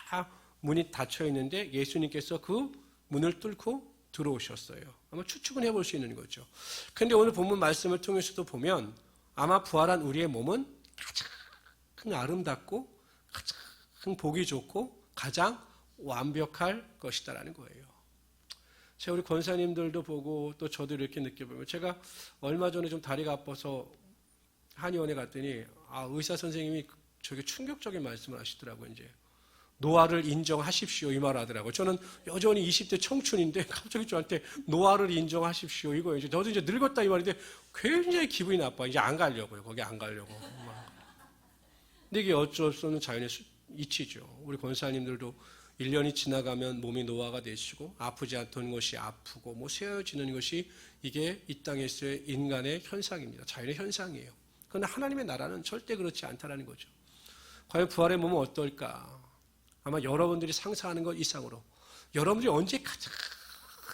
다 문이 닫혀 있는데 예수님께서 그 문을 뚫고 들어오셨어요. 아마 추측은 해볼 수 있는 거죠. 그런데 오늘 본문 말씀을 통해서도 보면 아마 부활한 우리의 몸은 가장 아름답고 가장 보기 좋고 가장 완벽할 것이다라는 거예요. 제가 우리 권사님들도 보고 또 저도 이렇게 느껴보면 제가 얼마 전에 좀 다리가 아파서 한의원에 갔더니 의사 선생님이 저게 충격적인 말씀을 하시더라고요. 이제 노화를 인정하십시오 이 말 하더라고요. 저는 여전히 20대 청춘인데 갑자기 저한테 노화를 인정하십시오 이거예요. 저도 이제 늙었다 이 말인데 굉장히 기분이 나빠요. 이제 안 가려고요. 거기 안 가려고. 근데 이게 어쩔 수 없는 자연의 이치죠. 우리 권사님들도 1년이 지나가면 몸이 노화가 되시고 아프지 않던 것이 아프고 뭐 쇠어지는 것이 이게 이 땅에서의 인간의 현상입니다. 자연의 현상이에요. 그러나 하나님의 나라는 절대 그렇지 않다라는 거죠. 과연 부활의 몸은 어떨까? 아마 여러분들이 상상하는 것 이상으로 여러분들이 언제 가장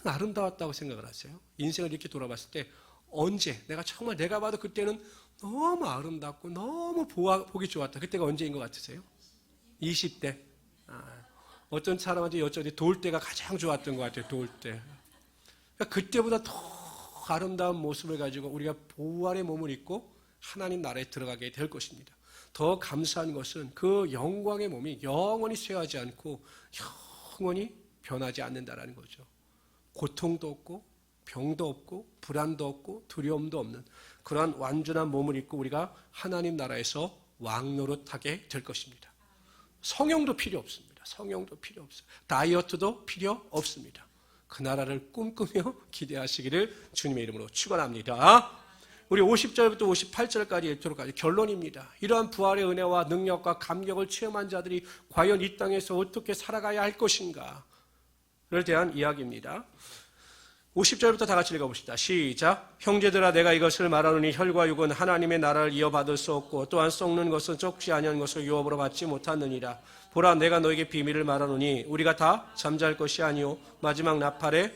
아름다웠다고 생각을 하세요? 인생을 이렇게 돌아봤을 때 언제 내가 정말 내가 봐도 그때는 너무 아름답고 너무 보기 좋았다. 그때가 언제인 것 같으세요? 20대. 어떤 사람한테 여쭤보니 돌 때가 가장 좋았던 것 같아요. 돌 때. 그러니까 그때보다 더 아름다운 모습을 가지고 우리가 부활의 몸을 입고 하나님 나라에 들어가게 될 것입니다. 더 감사한 것은 그 영광의 몸이 영원히 쇠하지 않고 영원히 변하지 않는다라는 거죠. 고통도 없고 병도 없고 불안도 없고 두려움도 없는 그러한 완전한 몸을 입고 우리가 하나님 나라에서 왕노릇하게 될 것입니다. 성형도 필요 없습니다. 성형도 필요 없어요. 다이어트도 필요 없습니다. 그 나라를 꿈꾸며 기대하시기를 주님의 이름으로 축원합니다. 우리 50절부터 58절까지 읽도록 하죠. 결론입니다. 이러한 부활의 은혜와 능력과 감격을 체험한 자들이 과연 이 땅에서 어떻게 살아가야 할 것인가를 대한 이야기입니다. 50절부터 다 같이 읽어봅시다. 시작. 형제들아 내가 이것을 말하노니 혈과 육은 하나님의 나라를 이어받을 수 없고 또한 썩는 것은 썩지 아니한 것을 유업으로 받지 못하느니라. 보라 내가 너에게 비밀을 말하노니 우리가 다 잠잘 것이 아니요 마지막 나팔에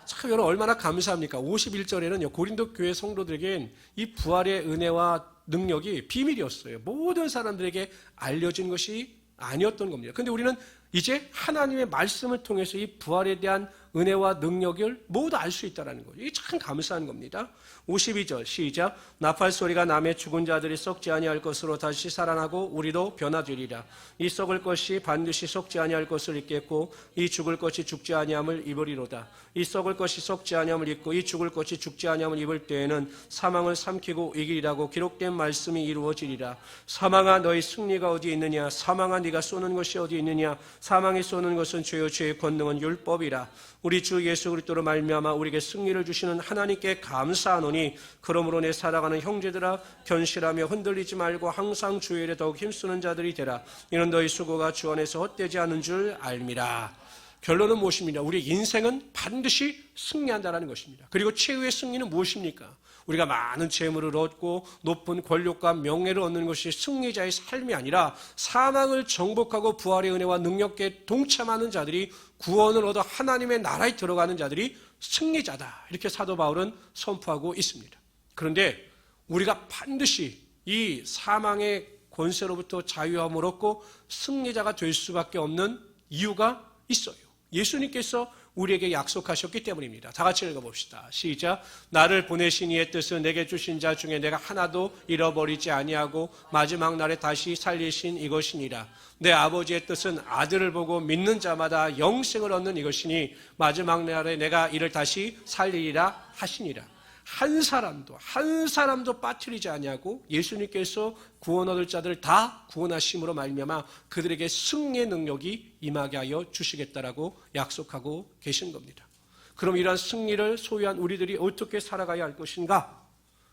참 여러분 얼마나 감사합니까? 51절에는요 고린도 교회 성도들에겐 이 부활의 은혜와 능력이 비밀이었어요. 모든 사람들에게 알려진 것이 아니었던 겁니다. 그런데 우리는 이제 하나님의 말씀을 통해서 이 부활에 대한 은혜와 능력을 모두 알 수 있다는 거죠. 이게 참 감사한 겁니다. 52절 시작. 나팔 소리가 남의 죽은 자들이 썩지 아니할 것으로 다시 살아나고 우리도 변화되리라. 이 썩을 것이 반드시 썩지 아니할 것을 입겠고 이 죽을 것이 죽지 아니함을 입으리로다. 이 썩을 것이 썩지 아니함을 입고 이 죽을 것이 죽지 아니함을 입을 때에는 사망을 삼키고 이기리라고 기록된 말씀이 이루어지리라. 사망아 너희 승리가 어디 있느냐? 사망아 네가 쏘는 것이 어디 있느냐? 사망이 쏘는 것은 죄요 죄의 권능은 율법이라. 우리 주 예수 그리스도로 말미암아 우리에게 승리를 주시는 하나님께 감사하노니 그러므로 내 사랑하는 형제들아 견실하며 흔들리지 말고 항상 주의 일에 더욱 힘쓰는 자들이 되라. 이는 너희 수고가 주 안에서 헛되지 않은 줄 알미라. 결론은 무엇입니까? 우리의 인생은 반드시 승리한다는 것입니다. 그리고 최후의 승리는 무엇입니까? 우리가 많은 재물을 얻고 높은 권력과 명예를 얻는 것이 승리자의 삶이 아니라 사망을 정복하고 부활의 은혜와 능력에 동참하는 자들이 구원을 얻어 하나님의 나라에 들어가는 자들이 승리자다. 이렇게 사도 바울은 선포하고 있습니다. 그런데 우리가 반드시 이 사망의 권세로부터 자유함을 얻고 승리자가 될 수밖에 없는 이유가 있어요. 예수님께서 우리에게 약속하셨기 때문입니다. 다 같이 읽어봅시다. 시작. 나를 보내신 이의 뜻은 내게 주신 자 중에 내가 하나도 잃어버리지 아니하고 마지막 날에 다시 살리신 이것이니라. 내 아버지의 뜻은 아들을 보고 믿는 자마다 영생을 얻는 이것이니 마지막 날에 내가 이를 다시 살리리라 하시니라. 한 사람도 빠뜨리지 아니하고 예수님께서 구원 얻을 자들을 다 구원하심으로 말미암아 그들에게 승리의 능력이 임하게 하여 주시겠다라고 약속하고 계신 겁니다. 그럼 이러한 승리를 소유한 우리들이 어떻게 살아가야 할 것인가?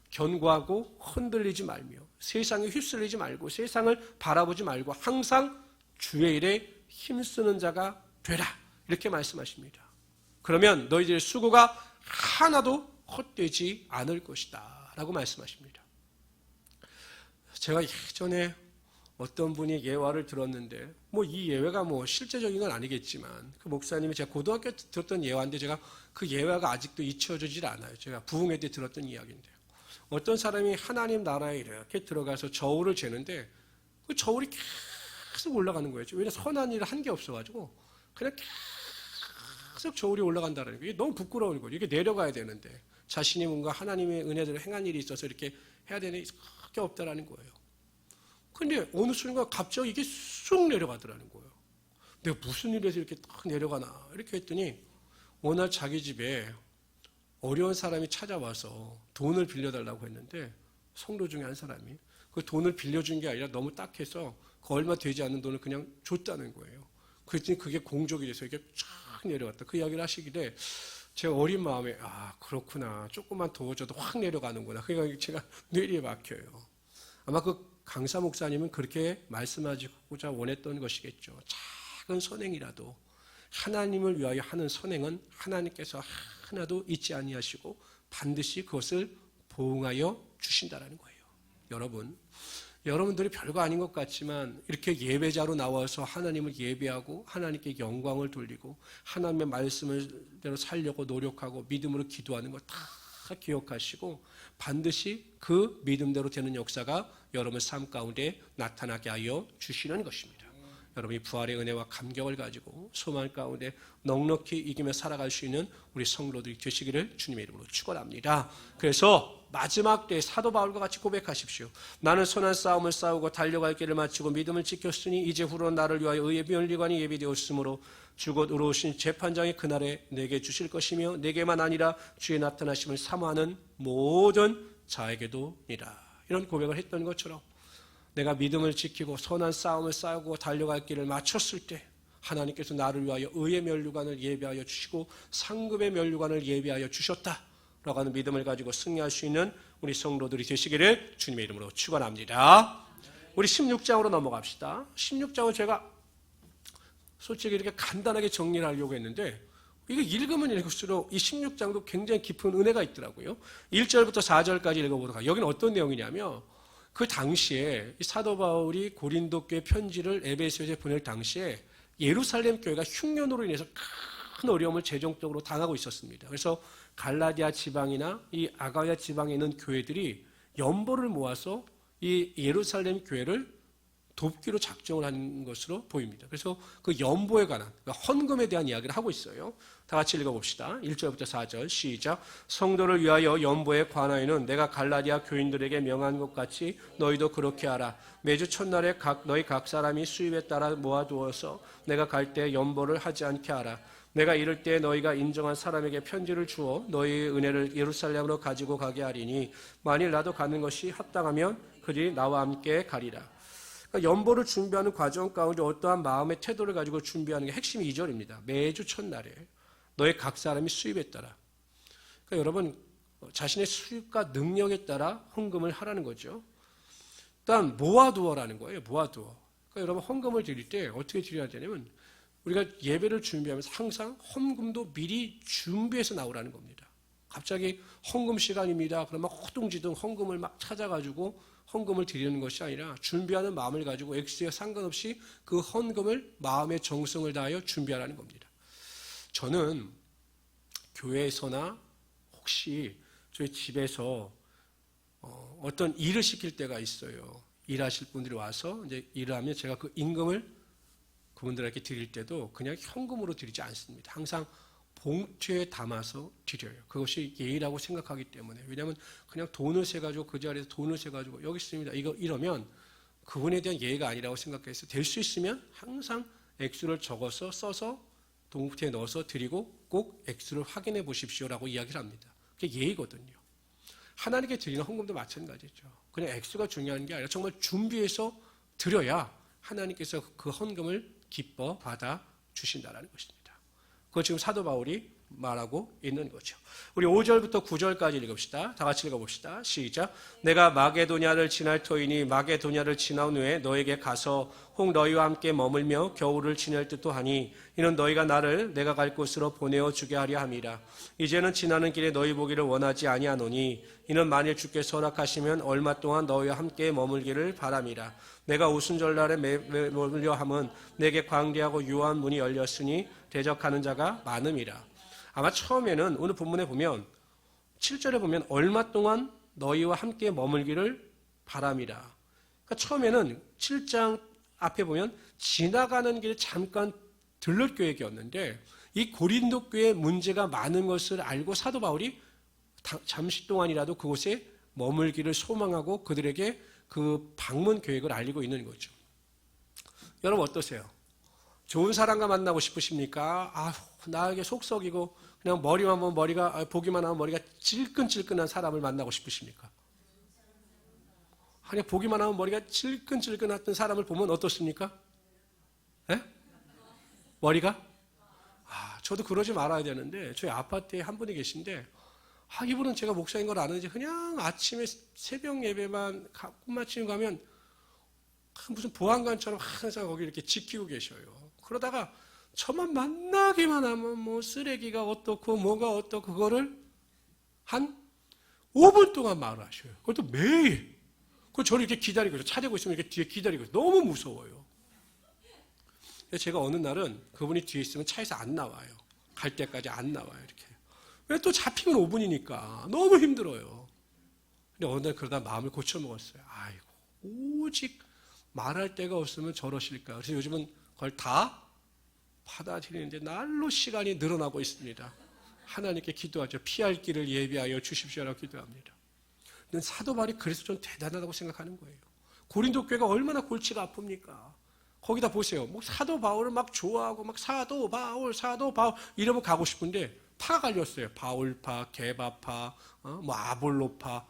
견고하고 흔들리지 말며 세상에 휩쓸리지 말고 세상을 바라보지 말고 항상 주의 일에 힘쓰는 자가 되라. 이렇게 말씀하십니다. 그러면 너희들의 수고가 하나도 헛되지 않을 것이다 라고 말씀하십니다. 제가 예전에 어떤 분이 예화를 들었는데 이 예화가 실제적인 건 아니겠지만 그 목사님이 제가 고등학교 때 들었던 예화인데 제가 그 예화가 아직도 잊혀지질 않아요. 제가 부흥회 때 들었던 이야기인데요. 어떤 사람이 하나님 나라에 이렇게 들어가서 저울을 재는데 그 저울이 계속 올라가는 거예요. 왜냐하면 선한 일을 한 게 없어가지고 그냥 계속 저울이 올라간다는 거예요. 이게 너무 부끄러운 거예요. 이게 내려가야 되는데 자신이 뭔가 하나님의 은혜대로 행한 일이 있어서 이렇게 해야 되는 게 없다라는 거예요. 근데 어느 순간 갑자기 이게 쑥 내려가더라는 거예요. 내가 무슨 일에서 이렇게 딱 내려가나 이렇게 했더니 어느 날 자기 집에 어려운 사람이 찾아와서 돈을 빌려달라고 했는데 성도 중에 한 사람이 그 돈을 빌려준 게 아니라 너무 딱해서 그 얼마 되지 않는 돈을 그냥 줬다는 거예요. 그랬더니 그게 공적이 돼서 이게 쫙 내려갔다. 그 이야기를 하시길래 제가 어린 마음에 그렇구나. 조금만 더 줘도 확 내려가는구나. 그러니까 제가 뇌리에 막혀요. 아마 그 강사 목사님은 그렇게 말씀하시고자 원했던 것이겠죠. 작은 선행이라도 하나님을 위하여 하는 선행은 하나님께서 하나도 잊지 아니하시고 반드시 그것을 보응하여 주신다라는 거예요. 여러분들이 별거 아닌 것 같지만 이렇게 예배자로 나와서 하나님을 예배하고 하나님께 영광을 돌리고 하나님의 말씀대로 살려고 노력하고 믿음으로 기도하는 거 다 기억하시고 반드시 그 믿음대로 되는 역사가 여러분 삶 가운데 나타나게 하여 주시는 것입니다. 여러분이 부활의 은혜와 감격을 가지고 소망 가운데 넉넉히 이기며 살아갈 수 있는 우리 성도들이 되시기를 주님의 이름으로 축원합니다. 그래서 마지막 때에 사도 바울과 같이 고백하십시오. 나는 선한 싸움을 싸우고 달려갈 길을 마치고 믿음을 지켰으니 이제 후로 나를 위하여 의의 면류관이 예비되었으므로 주곧 의로우신 재판장이 그날에 내게 주실 것이며 내게만 아니라 주의 나타나심을 사모하는 모든 자에게도니라. 이런 고백을 했던 것처럼 내가 믿음을 지키고 선한 싸움을 싸우고 달려갈 길을 마쳤을 때 하나님께서 나를 위하여 의의 면류관을 예비하여 주시고 상급의 면류관을 예비하여 주셨다라고 하는 믿음을 가지고 승리할 수 있는 우리 성도들이 되시기를 주님의 이름으로 축원합니다. 우리 16장으로 넘어갑시다. 16장은 제가 솔직히 이렇게 간단하게 정리를 하려고 했는데 이게 읽으면 읽을수록 이 16장도 굉장히 깊은 은혜가 있더라고요. 1절부터 4절까지 읽어보도록 하겠습니다. 여기는 어떤 내용이냐면 그 당시에 사도 바울이 고린도 교회 편지를 에베소에 보낼 당시에 예루살렘 교회가 흉년으로 인해서 큰 어려움을 재정적으로 당하고 있었습니다. 그래서 갈라디아 지방이나 이 아가야 지방에 있는 교회들이 연보를 모아서 이 예루살렘 교회를 돕기로 작정을 한 것으로 보입니다. 그래서 그 연보에 관한 그러니까 헌금에 대한 이야기를 하고 있어요. 다 같이 읽어봅시다. 1절부터 4절 시작. 성도를 위하여 연보에 관하여는 내가 갈라디아 교인들에게 명한 것 같이 너희도 그렇게 하라. 매주 첫날에 너희 각 사람이 수입에 따라 모아두어서 내가 갈 때 연보를 하지 않게 하라. 내가 이럴 때 너희가 인정한 사람에게 편지를 주어 너희의 은혜를 예루살렘으로 가지고 가게 하리니 만일 나도 가는 것이 합당하면 그들이 나와 함께 가리라. 그러니까 연보를 준비하는 과정 가운데 어떠한 마음의 태도를 가지고 준비하는 게 핵심이 2절입니다. 매주 첫날에 너의 각 사람이 수입에 따라. 그러니까 여러분 자신의 수입과 능력에 따라 헌금을 하라는 거죠. 일단 모아두어라는 거예요. 모아두어. 그러니까 여러분 헌금을 드릴 때 어떻게 드려야 되냐면 우리가 예배를 준비하면서 항상 헌금도 미리 준비해서 나오라는 겁니다. 갑자기 헌금 시간입니다. 그러면 허둥지둥 헌금을 막 찾아가지고 헌금을 드리는 것이 아니라 준비하는 마음을 가지고 액수에 상관없이 그 헌금을 마음의 정성을 다하여 준비하라는 겁니다. 저는 교회에서나 혹시 저희 집에서 어떤 일을 시킬 때가 있어요. 일하실 분들이 와서 이제 일을 하면 제가 그 임금을 그분들에게 드릴 때도 그냥 현금으로 드리지 않습니다. 항상 봉투에 담아서 드려요. 그것이 예의라고 생각하기 때문에. 왜냐하면 그냥 돈을 세가지고 그 자리에서 돈을 세가지고 여기 있습니다. 이러면 그분에 대한 예의가 아니라고 생각해서 될 수 있으면 항상 액수를 적어서 써서 봉투에 넣어서 드리고 꼭 액수를 확인해 보십시오라고 이야기를 합니다. 그게 예의거든요. 하나님께 드리는 헌금도 마찬가지죠. 그냥 액수가 중요한 게 아니라 정말 준비해서 드려야 하나님께서 그 헌금을 기뻐 받아 주신다는 것입니다. 그거 지금 사도 바울이 말하고 있는 거죠. 우리 5절부터 9절까지 읽읍시다. 다 같이 읽어봅시다. 시작. 내가 마게도냐를 지날 터이니 마게도냐를 지난 후에 너에게 가서 혹 너희와 함께 머물며 겨울을 지낼 듯도 하니 이는 너희가 나를 내가 갈 곳으로 보내어 주게 하려 함이라. 이제는 지나는 길에 너희 보기를 원하지 아니하노니 이는 만일 주께서 허락하시면 얼마 동안 너희와 함께 머물기를 바람이라. 내가 오순절날에 머물려 함은 내게 광대하고 유한 문이 열렸으니 대적하는 자가 많음이라. 아마 처음에는 오늘 본문에 보면 7절에 보면 얼마 동안 너희와 함께 머물기를 바람이라. 그러니까 처음에는 7장 앞에 보면 지나가는 길에 잠깐 들를 계획이었는데 이 고린도 교회에 문제가 많은 것을 알고 사도 바울이 잠시 동안이라도 그곳에 머물기를 소망하고 그들에게 그 방문 계획을 알리고 있는 거죠. 여러분 어떠세요? 좋은 사람과 만나고 싶으십니까? 나에게 속 썩이고 그냥 보기만 하면 머리가 찔끈찔끈한 사람을 만나고 싶으십니까? 그냥 보기만 하면 머리가 찔끈찔끈했던 사람을 보면 어떻습니까? 네? 머리가? 저도 그러지 말아야 되는데 저희 아파트에 한 분이 계신데 이분은 제가 목사인 걸 아는지 그냥 아침에 새벽 예배만 끝마치고 가면 무슨 보안관처럼 항상 거기 이렇게 지키고 계셔요. 그러다가 저만 만나기만 하면 뭐 쓰레기가 어떻고 뭐가 어떻고 그거를 한 5분 동안 말을 하셔요. 그것도 매일. 그 저를 이렇게 기다리고 있어요. 차 대고 있으면 이렇게 뒤에 기다리고 있어요. 너무 무서워요. 제가 어느 날은 그분이 뒤에 있으면 차에서 안 나와요. 갈 때까지 안 나와요. 이렇게. 왜 또 잡히면 5분이니까 너무 힘들어요. 근데 어느 날 그러다 마음을 고쳐먹었어요. 아이고 오직 말할 데가 없으면 저러실까. 그래서 요즘은 그걸 다 받아들이는데 날로 시간이 늘어나고 있습니다. 하나님께 기도하죠. 피할 길을 예비하여 주십시오라고 기도합니다. 근데 사도 바울이 그래서 좀 대단하다고 생각하는 거예요. 고린도 교회가 얼마나 골치가 아픕니까? 거기다 보세요. 뭐 사도 바울을 막 좋아하고 막 사도 바울 이러면 가고 싶은데 파가 갈렸어요. 바울파, 게바파, 뭐 아볼로파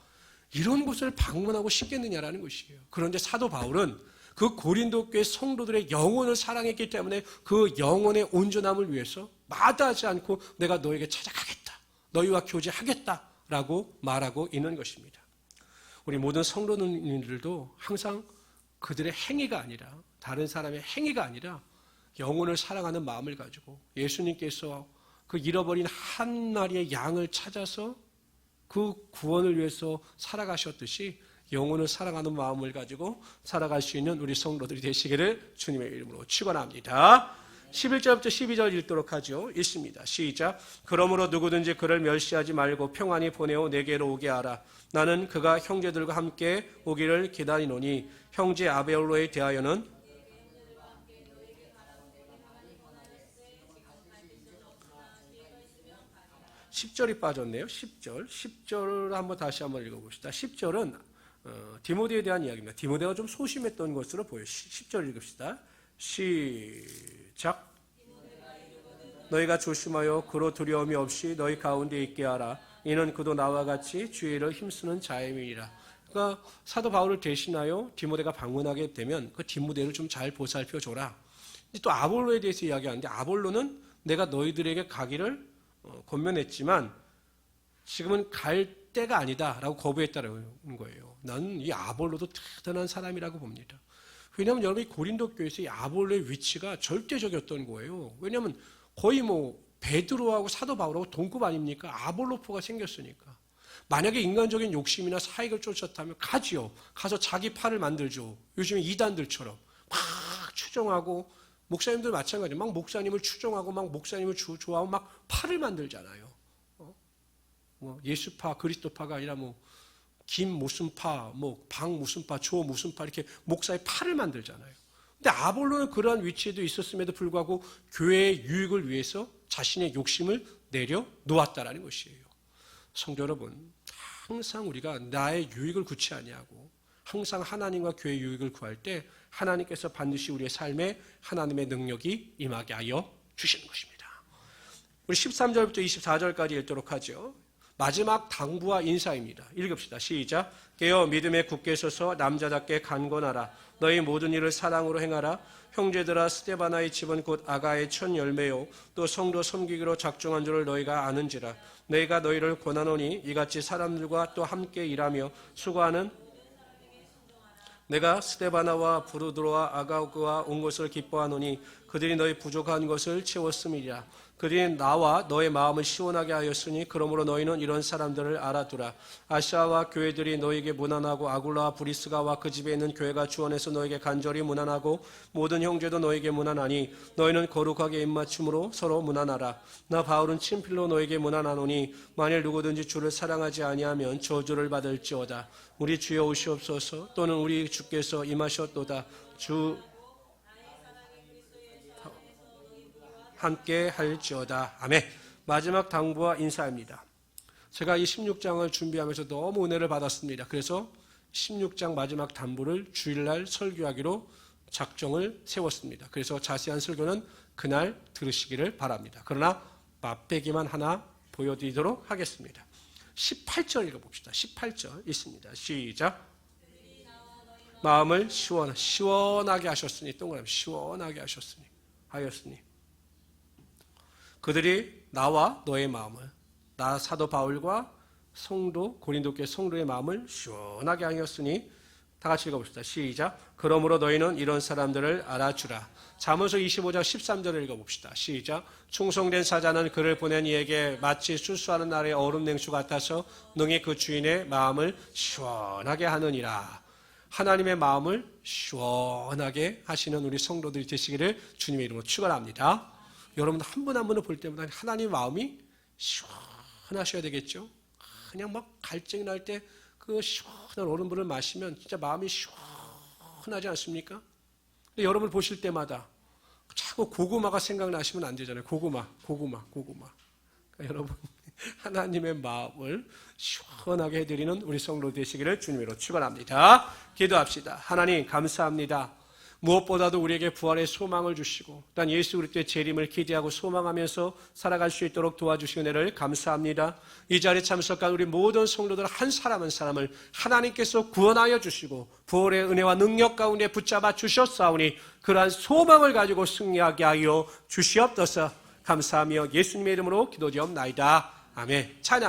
이런 곳을 방문하고 싶겠느냐라는 것이에요. 그런데 사도 바울은 그 고린도 교회 성도들의 영혼을 사랑했기 때문에 그 영혼의 온전함을 위해서 마다하지 않고 내가 너에게 찾아가겠다. 너희와 교제하겠다라고 말하고 있는 것입니다. 우리 모든 성도님들도 항상 그들의 행위가 아니라 다른 사람의 행위가 아니라 영혼을 사랑하는 마음을 가지고 예수님께서 그 잃어버린 한 마리의 양을 찾아서 그 구원을 위해서 살아가셨듯이 영혼을 사랑하는 마음을 가지고 살아갈 수 있는 우리 성도들이 되시기를 주님의 이름으로 축원합니다. 11절부터 12절 읽도록 하죠. 읽습니다. 시작. 그러므로 누구든지 그를 멸시하지 말고 평안히 보내어 내게로 오게 하라. 나는 그가 형제들과 함께 오기를 기다리노니 형제 아벨로에 대하여는 10절이 빠졌네요. 10절을 한번 다시 한번 읽어봅시다. 10절은 디모데에 대한 이야기입니다. 디모데가 좀 소심했던 것으로 보여요. 10절 읽읍시다. 시작. 너희가 조심하여 그로 두려움이 없이 너희 가운데 있게 하라. 이는 그도 나와 같이 주의를 힘쓰는 자임이니라. 그러니까 사도 바울을 대신하여 디모데가 방문하게 되면 그 디모데를 좀 잘 보살펴줘라. 또 아볼로에 대해서 이야기하는데 아볼로는 내가 너희들에게 가기를 권면했지만 지금은 갈 때가 아니다라고 거부했다는 거예요. 나는 이 아볼로도 대단한 사람이라고 봅니다. 왜냐하면 여러분이 고린도 교회에서 이 아볼로의 위치가 절대적이었던 거예요. 왜냐하면 거의 뭐 베드로하고 사도 바울하고 동급 아닙니까? 아볼로포가 생겼으니까. 만약에 인간적인 욕심이나 사익을 쫓았다면 가지요. 가서 자기 팔을 만들죠. 요즘에 이단들처럼 막 추종하고 목사님들 마찬가지. 막 목사님을 추종하고 막 목사님을 좋아하고 막 파를 만들잖아요. 뭐 예수파, 그리스도파가 아니라 뭐 김 무슨 파, 뭐 방 무슨 파, 조 무슨 파 이렇게 목사의 파를 만들잖아요. 근데 아볼로는 그러한 위치에도 있었음에도 불구하고 교회의 유익을 위해서 자신의 욕심을 내려 놓았다라는 것이에요. 성도 여러분, 항상 우리가 나의 유익을 구치 아니하고 항상 하나님과 교회의 유익을 구할 때 하나님께서 반드시 우리의 삶에 하나님의 능력이 임하게 하여 주시는 것입니다. 우리 13절부터 24절까지 읽도록 하죠. 마지막 당부와 인사입니다. 읽읍시다. 시작. 깨어 믿음에 굳게 서서 남자답게 간건하라. 너희 모든 일을 사랑으로 행하라. 형제들아 스데바나의 집은 곧 아가의 첫 열매요 또 성도 섬기기로 작정한 줄을 너희가 아는지라. 내가 너희를 권하노니 이같이 사람들과 또 함께 일하며 수고하는 내가 스데바나와 브루드로와 아가우그와 온 것을 기뻐하노니 그들이 너희 부족한 것을 채웠음이라. 그들이 나와 너의 마음을 시원하게 하였으니 그러므로 너희는 이런 사람들을 알아두라. 아시아와 교회들이 너에게 무난하고 아굴라와 브리스가와 그 집에 있는 교회가 주원해서 너에게 간절히 무난하고 모든 형제도 너에게 무난하니 너희는 거룩하게 입맞춤으로 서로 무난하라. 나 바울은 친필로 너에게 무난하노니 만일 누구든지 주를 사랑하지 아니하면 저주를 받을지어다. 우리 주여 오시옵소서. 또는 우리 주께서 임하셨도다. 주 함께 할지어다. 아멘. 마지막 당부와 인사입니다. 제가 이 16장을 준비하면서 너무 은혜를 받았습니다. 그래서 16장 마지막 당부를 주일날 설교하기로 작정을 세웠습니다. 그래서 자세한 설교는 그날 들으시기를 바랍니다. 그러나 맛배기만 하나 보여드리도록 하겠습니다. 18절 읽어봅시다. 18절 있습니다. 시작. 마음을 시원하게 하셨으니 동그라미 시원하게 하였으니 그들이 나와 너의 마음을 나 사도 바울과 성도 고린도 교회 성도의 마음을 시원하게 하였으니 다 같이 읽어봅시다. 시작. 그러므로 너희는 이런 사람들을 알아주라. 잠언서 25장 13절을 읽어봅시다. 시작. 충성된 사자는 그를 보낸 이에게 마치 수수하는 날의 얼음 냉수 같아서 능히 그 주인의 마음을 시원하게 하느니라. 하나님의 마음을 시원하게 하시는 우리 성도들이 되시기를 주님의 이름으로 축원합니다. 여러분 한 분 한 분을 볼 때마다 하나님의 마음이 시원하셔야 되겠죠. 그냥 막 갈증이 날 때 그 시원한 얼음물을 마시면 진짜 마음이 시원하지 않습니까? 근데 여러분을 보실 때마다 자꾸 고구마가 생각나시면 안 되잖아요. 고구마. 그러니까 여러분 하나님의 마음을 시원하게 해드리는 우리 성도 되시기를 주님으로 축원합니다. 기도합시다. 하나님 감사합니다. 무엇보다도 우리에게 부활의 소망을 주시고 또한 예수 그리스도의 재림을 기대하고 소망하면서 살아갈 수 있도록 도와주신 은혜를 감사합니다. 이 자리에 참석한 우리 모든 성도들 한 사람 한 사람을 하나님께서 구원하여 주시고 부활의 은혜와 능력 가운데 붙잡아 주셨사오니 그러한 소망을 가지고 승리하게 하여 주시옵소서. 감사하며 예수님의 이름으로 기도드리옵나이다. 아멘. 찬양.